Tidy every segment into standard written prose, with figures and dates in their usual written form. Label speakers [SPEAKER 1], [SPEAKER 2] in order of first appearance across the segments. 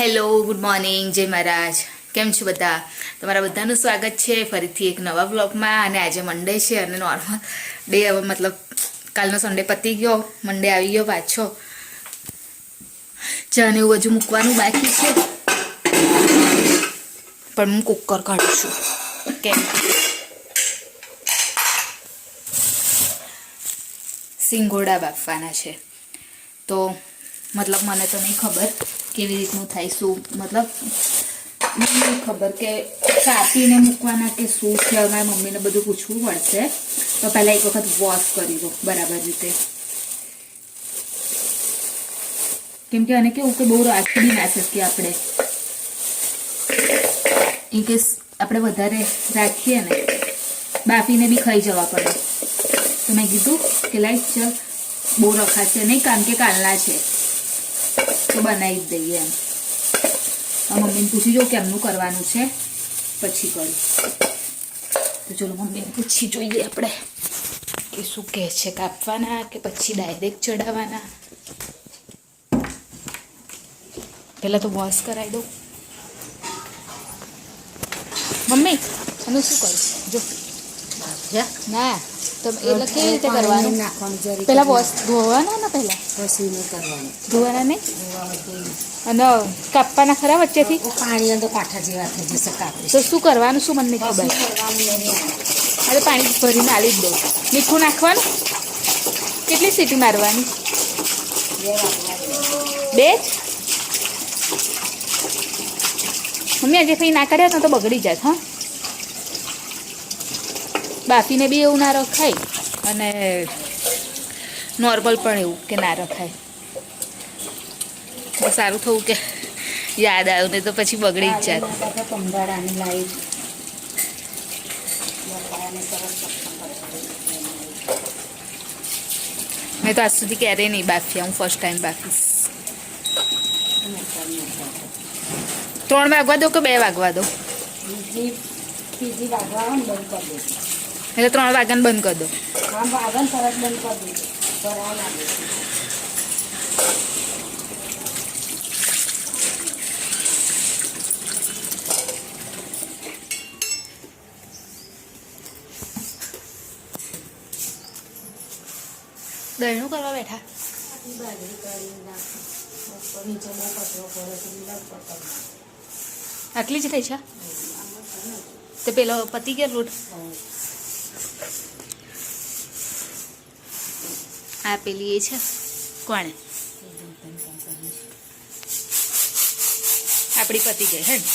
[SPEAKER 1] Hello, good morning, જય મહારાજ. કેમ છો બધા? તમારા બધાનું સ્વાગત છે ફરીથી એક નવા બ્લોગમાં. અને આજે મંડે છે અને નોર્મલ ડે, હવે મતલબ કાલનો સન્ડે પતી ગયો, મંડે આવી ગયો પાછો. ચા ને એવું હજુ મૂકવાનું બાકી છે, પણ હું કુકર કાઢું છું. કેમ સિંગોડા બાફવાના છે, તો મતલબ મને તો નહીં ખબર કેવી રીતનું થાય, શું મતલબ નહીં ખબર કે કાપીને મૂકવાના કે શું છે. મારી મમ્મીને બધું પૂછવું પડશે, તો પહેલાં એક વખત વોશ કરી દો બરાબર રીતે. કેમ કે આને કેવું કે બહુ રાખી બી ના શકીએ આપણે, ઇનકેસ આપણે વધારે રાખીએ ને બાફીને બી ખાઈ જવા પડે. તો મેં કીધું કે લાઈક ચાલ બહુ રખાશે નહીં, કારણ કે કાલના છે તો બનાવી જ દઈએ એમ. મમ્મીને પૂછી જો કેમનું કરવાનું છે, પછી કરું. તો ચલો મમ્મીને પૂછી જોઈએ આપણે કે શું કહે છે, કાપવાના કે પછી ડાયરેક્ટ ચડાવવાના. પહેલાં તો વોશ કરાવી દઉં. મમ્મી એનું શું કરું જો ના, તો એટલે કેવી રીતે કરવાનું? પેલા વોશ ધોવાના ને, પહેલા ધોવાના નહીં, અને કાપવાના ખરા વચ્ચેથી
[SPEAKER 2] પાણી અંદર કાંઠા જેવા થઈ જશે કાપી.
[SPEAKER 1] તો શું કરવાનું, શું મને ખબર? અરે પાણી ભરીને આલી જ દો. મીઠું નાખવાનું, કેટલી સીટી મારવાની? 2 જ. મમ્મી આજે કંઈ ના કર્યા તો બગડી જાય. હા, બાફીને બી એવું ના રખાય અને નોર્મલ પણ એવું કે ના રખાય. બસ સારું થવું કે યાદ આવ્યું, ને તો પછી બગડી જ જાય. મેં તો આજ સુધી ક્યારેય નહીં બાફ્યા, હું ફર્સ્ટ ટાઈમ બાફીશ. 3 વાગવા દો કે 2 વાગવા દો? એટલે 3 વાગ્યાને બંધ કરી દો. દહીંનું કરવા બેઠા? આટલી જ થઈ છે તો પેલો પતી ગયો લોટ. આ પેલી એ છે કોણે આપણી પતી ગઈ હે ને?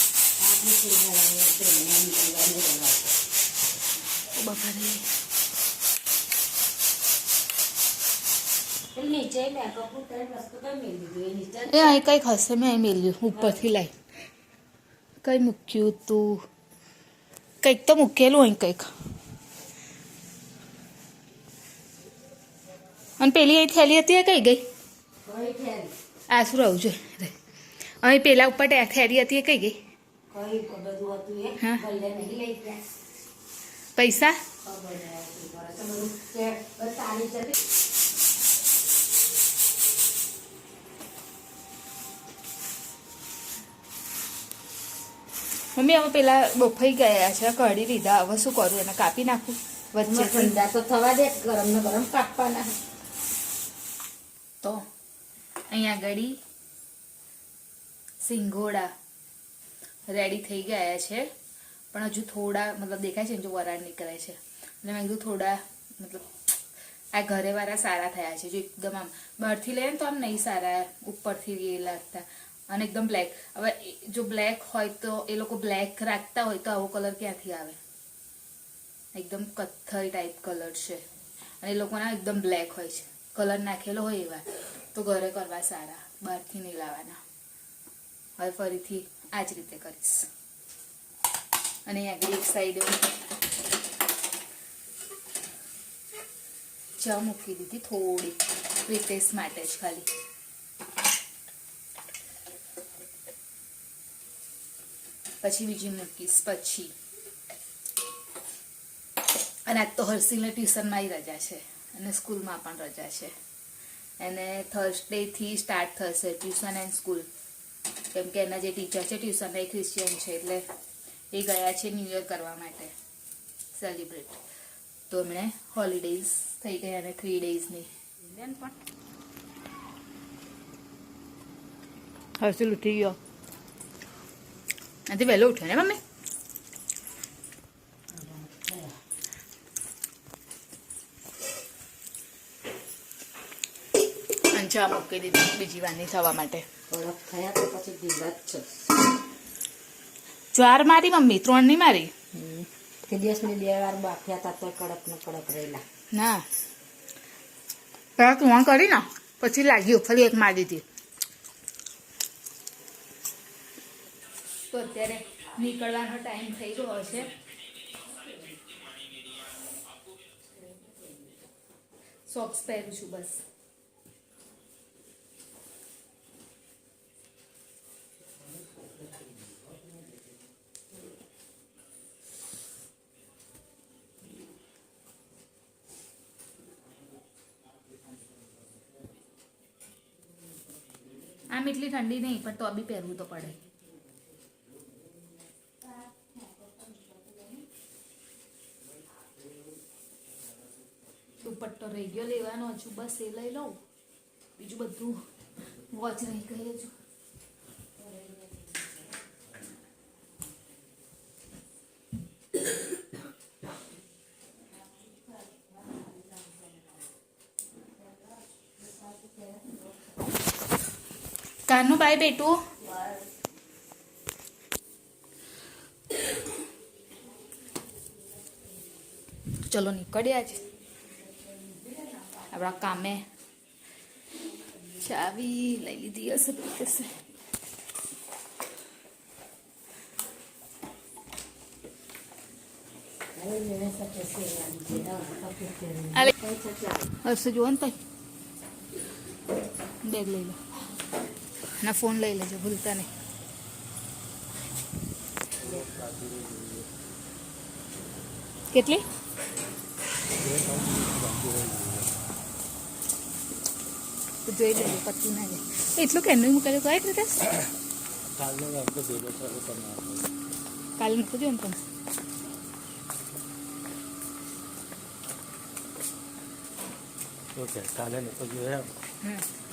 [SPEAKER 1] એ અહીં કંઈક હશે, મેં અહીં મેલ્યું ઉપરથી લાઈ. કઈ મૂક્યું તું? કંઈક તો મૂકેલું અહીં કંઈક. અને પેલી અહીં થેલી હતી એ કઈ ગઈ? આ શું રહું જોઈએ અહીં પેલા ઉપર થેલી હતી એ કઈ ગઈ? હા, પૈસા મમ્મી હવે પેલા બફાઈ ગયા છે, કાઢી લીધા. હવે શું કરું, એને કાપી નાખું વચ્ચે?
[SPEAKER 2] ઠંડા તો થવા દે, ગરમ ને ગરમ કાપવાના.
[SPEAKER 1] તો અહીંયા ગળી સિંગોડા રેડી થઈ ગયા છે, પણ હજુ થોડા મતલબ દેખાય છે જો વરાળ નીકળે છે. અને મેં કીધું થોડા મતલબ આ ઘરેવાળા સારા થયા છે, જો એકદમ આમ બહારથી લઈએ ને તો આમ નહીં સારા, ઉપરથી એ લાગતા. અને એકદમ બ્લેક. હવે જો બ્લેક હોય તો એ લોકો બ્લેક રાખતા હોય તો આવો કલર ક્યાંથી આવે? એકદમ કથ્થઈ ટાઈપ કલર છે, અને એ લોકોના એકદમ બ્લેક હોય છે, કલર નાખેલો હોય એવા. તો ઘરે કરવા સારા, બહારથી નહીં લાવવાના. હવે ફરીથી આ જ રીતે કરીશ. અને આગળ એક સાઈડ ચા મૂકી દીધી થોડી પ્રિટેસ્ટ માટે જ ખાલી. પછી બીજી મૂકીશ પછી. અને આજ તો હર્ષિલને ટ્યુશનમાં રજા છે અને સ્કૂલમાં પણ રજા છે. અને થર્સડેથી સ્ટાર્ટ થશે ટ્યુશન એન્ડ સ્કૂલ. કેમ કે એના જે ટીચર છે ટ્યુશનના એ ક્રિશ્ચિયન છે, એટલે એ ગયા છે ન્યૂ યર કરવા માટે સેલિબ્રેટ. તો એમણે હોલિડેઝ થઈ ગયા અને 3 ડેઝની. પણ હર્ષિલ ઉઠી ગયો. આજે વહેલો ઉઠ્યો ને મમ્મી? ચા મૂકી દીધી બીજી વારની થવા માટે.
[SPEAKER 2] કડક થયા તો પછી ઢીલા જ છે.
[SPEAKER 1] 4 મારી મમ્મી, 3 નહીં મારી.
[SPEAKER 2] તે દિવસની 2 વાર બાફ્યા હતા તો કડક ને કડક રહેલા.
[SPEAKER 1] ના પેલા તું કરી ને પછી લાગ્યું, ફરી એક મારી દીધી. તો અત્યારે નીકળવાનો ટાઈમ થઈ ગયો છે. સોક્સ પહેરું છું બસ. આમ એટલી ઠંડી નહીં પણ તો બી પહેરવું તો પડે. દુપટ્ટો રહી ગયો લેવાનો હજુ, બસ એ લઈ લઉં. બીજું બધું વોચ રહી ગઈ હજુ. કાનું બાય બેટું. ચલો નીકળ્યા છે આપણા કામે. ચાવી લઈ લીધી હશે કશે. હશે જુઓ ને તઈ બેગ લઈ લો ના ફોન લઈ લેજો ભૂલતા નહીં. કેટલી? જોઈ લેજો પત્તું ના જાય. એટલું કેનું મૂકેલું કઈ રીતે? કાલે મૂકજો ને તમે.
[SPEAKER 3] ઓકે કાલે તો જોયા.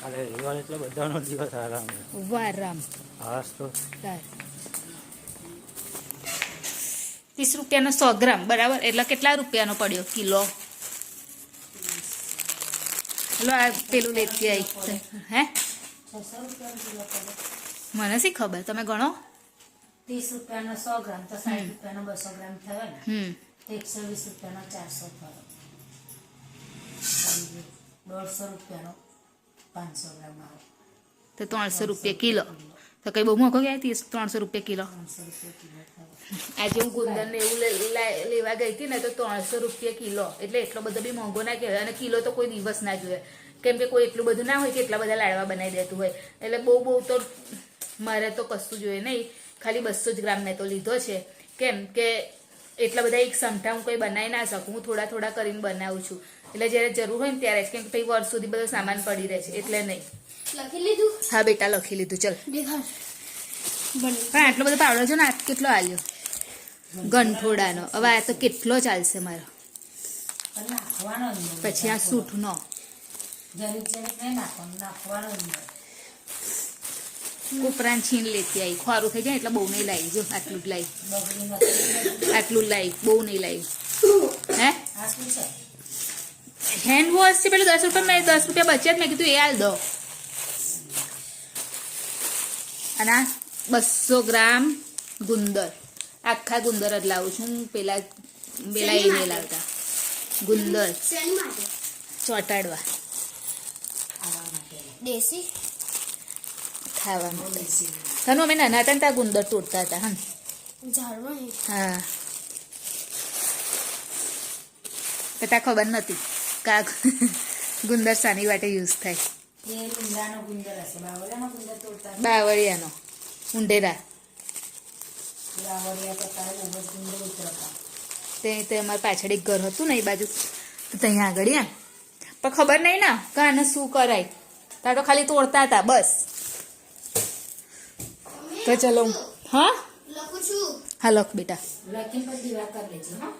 [SPEAKER 3] કાલે રવિવાર એટલે બધાનો દિવસ આરામ.
[SPEAKER 1] વારામ.
[SPEAKER 3] હા તો
[SPEAKER 1] 30 રૂપિયાનો 100 ગ્રામ બરાબર. એટલે કેટલા રૂપિયાનો પડ્યો કિલો? હલો આ પેલું લેતી આવી. હે મને શી ખબર, તમે ગણો.
[SPEAKER 2] 30 રૂપિયાનો 100 ગ્રામ તો 60 રૂપિયાનો 200 ગ્રામ થયો ને. 120 રૂપિયાનો 400 થયો. 150 રૂપિયાનો 500 ગ્રામ આવે
[SPEAKER 1] તો 300 રૂપિયા કિલો. તો કઈ બહુ મોંઘો ગયા 300 રૂપિયા કિલો.
[SPEAKER 2] 300 રૂપિયા કિલો થયો.
[SPEAKER 1] આજે હું ગુંદરને એવું લેવા ગઈ હતી ને તો 300 રૂપિયા કિલો. એટલે એટલો બધો બી મોંઘો ના કહેવાય. અને કિલો તો કોઈ દિવસ ના જોઈએ, કેમ કે કોઈ એટલું બધું ના હોય કે એટલા બધા લાડવા બનાવી દેતું હોય. એટલે બહુ તો મારે તો કશું જોઈએ નહીં. ખાલી 200 જ ગ્રામ મેં તો લીધો છે, કેમ કે એટલા બધા એક સમઠા હું કંઈ બનાવી ના શકું. હું થોડા થોડા કરીને બનાવું છું. એટલે જ્યારે જરૂર હોય ને ત્યારે જ, કેમ કે પછી વર્ષ સુધી બધો સામાન પડી રહે છે એટલે નહીં.
[SPEAKER 4] લખી લીધું?
[SPEAKER 1] હા બેટા લખી લીધું. ચલ પણ આટલો બધો પાવડર છે ને આ કેટલો આલ્યો ગંઠોડાનો. હવે આ તો કેટલો ચાલશે મારો. પછી આ સૂઠનો ઉપરાંત છીણ લેતી આવી. ખોરું થઈ જાય એટલે બહુ નહીં લાવી. જો આટલું જ લાવી, આટલું જ લાવી, બહુ નહીં લાવી. હે હેન્ડ વોશ છે પેલું 10 રૂપિયા. મેં 10 રૂપિયા બચ્યા જ, મેં કીધું એ હાલ દો. અને 200 ગ્રામ ગુંદર, આખા ગુંદર જ લાવું છું. પેલા એ નહીં લાવતા ગુંદર
[SPEAKER 4] શેની માટે?
[SPEAKER 1] ચોટાડવા
[SPEAKER 4] દેશી
[SPEAKER 1] ખાવા માટે. તને અમે નાના હતા ને ત્યાં ગુંદર તોડતા હતા. હા
[SPEAKER 4] ઝાડવા.
[SPEAKER 1] હા તો ત્યાં ખબર નથી કા ગુંદર સાની વાટે યુઝ થાય. બાવળિયાનો ઊંડેરા તે અમારે પાછળ એક ઘર હતું ને એ બાજુ, ત્યાં આગળ એમ. પણ ખબર નહીં ને કે આને શું કરાય. ત્યાં તો ખાલી તોડતા હતા બસ. તો ચલો હા
[SPEAKER 4] લખું છું.
[SPEAKER 1] હા લખ બેટા.
[SPEAKER 2] લખીને પછી દીવા કરી લેજો હા.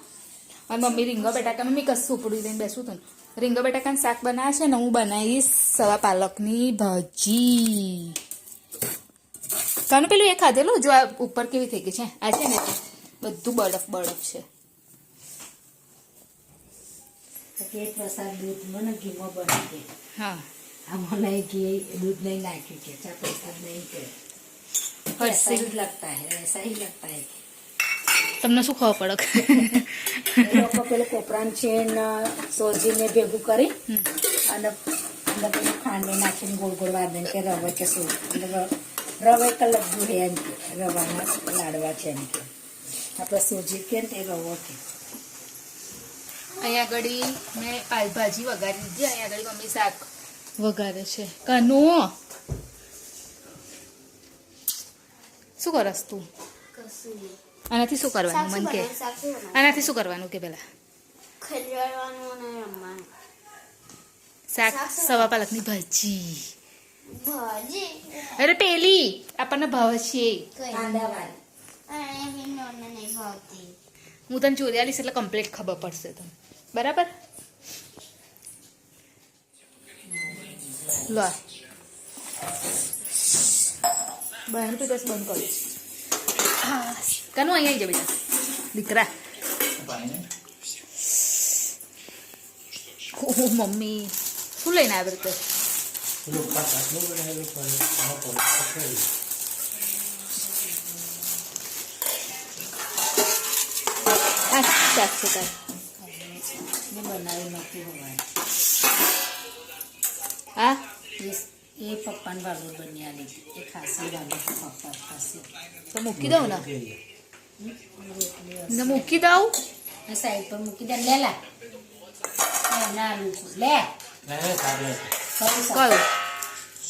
[SPEAKER 1] અને મમ્મી રીંગા બટાકા મમ્મી કશું ઉપડી દઈને બેસું તું રીંગા બટાકાનું શાક બનાવે છે ને હું બનાવીશ સવા પાલકની ભાજી. કાનું પેલું એ ખાધેલું જો આ ઉપર કેવી થઈ ગઈ છે આ છે ને બધું બરફ બરફ છે.
[SPEAKER 2] કે પ્રસાદ દૂધમાં ને ઘીમાં બની દે.
[SPEAKER 1] હા
[SPEAKER 2] આમાં નહીં ઘી દૂધ નહીં નાખ્યું કે ચા પ્રસાદ નહીં કે ऐसा ही लगता है ऐसा ही लगता है.
[SPEAKER 1] તમને શું ખબર પડે
[SPEAKER 2] એ લોકો પેલું કોપરાન છે ને સોજીને ભેગું કરી અને અંદર પેલું ખાંડને નાખીને ગોળ ગોળ વાદન કે રવે કે શું રવે કે લડ્ડુ હે એમ કે રવાના લાડવા છે એમ કે આપણે સોજી કે ને તે રવો કે
[SPEAKER 1] અહીંયા આગળ મેં ભાજી વઘારી દીધી અહીંયા આગળ મમ્મી શાક વઘારે છે. કાનુ શું કરસ તું?
[SPEAKER 4] કશું નહીં.
[SPEAKER 1] આનાથી શું કરવાનું મન કે
[SPEAKER 4] શાક શું બનાવવાનું?
[SPEAKER 1] આનાથી શું કરવાનું કે પેલા
[SPEAKER 4] ખજવાડવાનું અને રમવાનું.
[SPEAKER 1] શાક
[SPEAKER 4] શાક શું?
[SPEAKER 1] સવા પાલકની ભાજી.
[SPEAKER 4] ભાજી
[SPEAKER 1] અરે પેલી આપણને ભાવે છે
[SPEAKER 4] કઈ
[SPEAKER 2] કાંદાવાળી
[SPEAKER 4] અને એની નોનને નહીં ભાવતી.
[SPEAKER 1] હું તને ચોર્યાલીસ એટલે કમ્પ્લીટ ખબર પડશે તને બરાબર. લો બહાર તો બસ બંધ કરું. હા કાનું અહીંયા આવી જા બેટા દીકરા. ઓહો મમ્મી શું લઈને આવ્યો તે?
[SPEAKER 3] પેલું આટલું બનાવેલું પણ આમાં પકડી.
[SPEAKER 1] આ શાક છે તાર
[SPEAKER 2] મેં બનાવી નથી હોવાય
[SPEAKER 1] હા
[SPEAKER 2] એ પપ્પાને વાળું બની આલી એ ખાસી વાળું પપ્પા ખાસી
[SPEAKER 1] તો મૂકી દઉં ને મૂકી દઉં.
[SPEAKER 2] ને સાઈડ પર મૂકી દે લે લા ના આલુ લે
[SPEAKER 3] ચાલે
[SPEAKER 2] ખાવું
[SPEAKER 1] કયું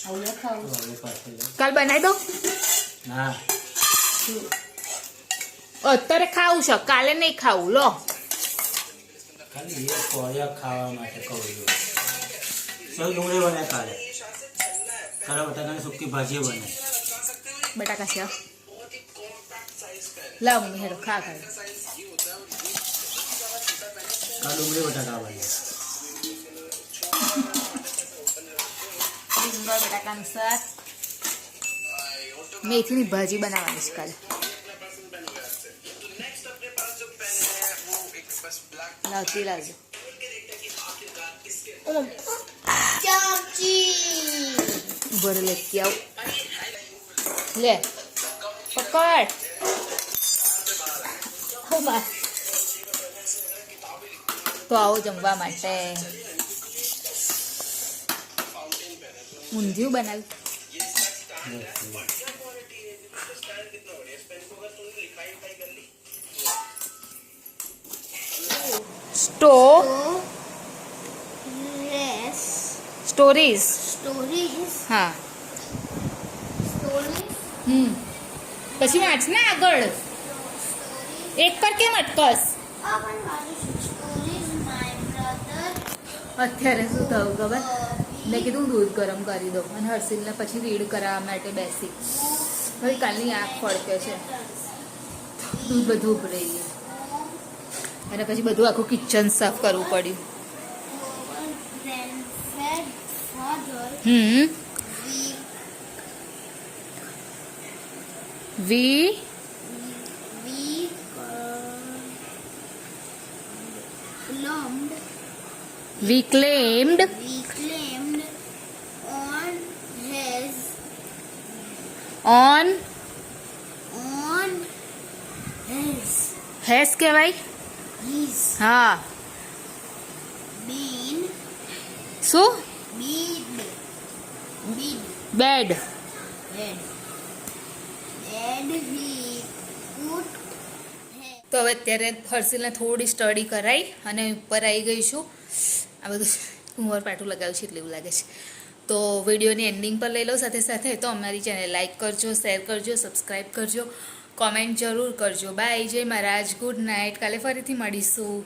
[SPEAKER 2] આવું લે ખાવું
[SPEAKER 3] હવે પાસે લે.
[SPEAKER 1] કાલ બનાવી દઉં.
[SPEAKER 3] ના
[SPEAKER 1] અત્યારે ખાવું છે કાલે નહીં ખાવું લો.
[SPEAKER 3] ખાલી એ કોળિયા ખાવા માટે કહું છું. સેવ ડુંગળી બને કાલે કાલે બટાકાની સૂકી ભાજી બને.
[SPEAKER 1] બટાકા છે લાવ મમ્મી હેડો ખા ખા.
[SPEAKER 3] કાલે ડુંગળી બટાકા બને.
[SPEAKER 1] રીંગણ બટાકાનું શાક મેથીની ભાજી બનાવવાની છે કાલે. લાવતી લાવજો.
[SPEAKER 4] ચામચી
[SPEAKER 1] ઉભર લેતી આવ લે પકડ. હો બા તો આવો જમવા માટે ઊંધિયું બનાવ્યું.
[SPEAKER 4] રેસ
[SPEAKER 1] સ્ટોરીઝ
[SPEAKER 4] સ્ટોરીઝ
[SPEAKER 1] હા
[SPEAKER 4] સ્ટોરીઝ
[SPEAKER 1] પછી વાંચ ને આગળ એક પર કેમ અટકસ.
[SPEAKER 4] સ્ટોરીઝ માય બ્રધર
[SPEAKER 1] અત્યારે શું થયું ખબર મેં કીધું દૂધ ગરમ કરી દઉં અને હર્ષિલને પછી રીડ કરાવવા માટે બેસી હવે કાલની આંખ ફળકે છે દૂધ બધું ઉભરાઈ ગયું અને પછી બધું આખું કિચન સાફ કરવું પડ્યું. વી claimed on has કહેવાય હા શું બેડ. તો હવે અત્યારે હર્ષિલને થોડી સ્ટડી કરાઈ અને ઉપર આવી ગઈ છું. આ બધું ઉંમર પાટું લગાવ્યું છે એટલે એવું લાગે છે. તો વિડીયોની એન્ડિંગ પર લઈ લો સાથે સાથે. તો અમારી ચેનલ લાઈક કરજો, શેર કરજો, સબસ્ક્રાઈબ કરજો, કોમેન્ટ જરૂર કરજો. બાય, જય મહારાજ, ગુડ નાઇટ. કાલે ફરીથી મળીશું.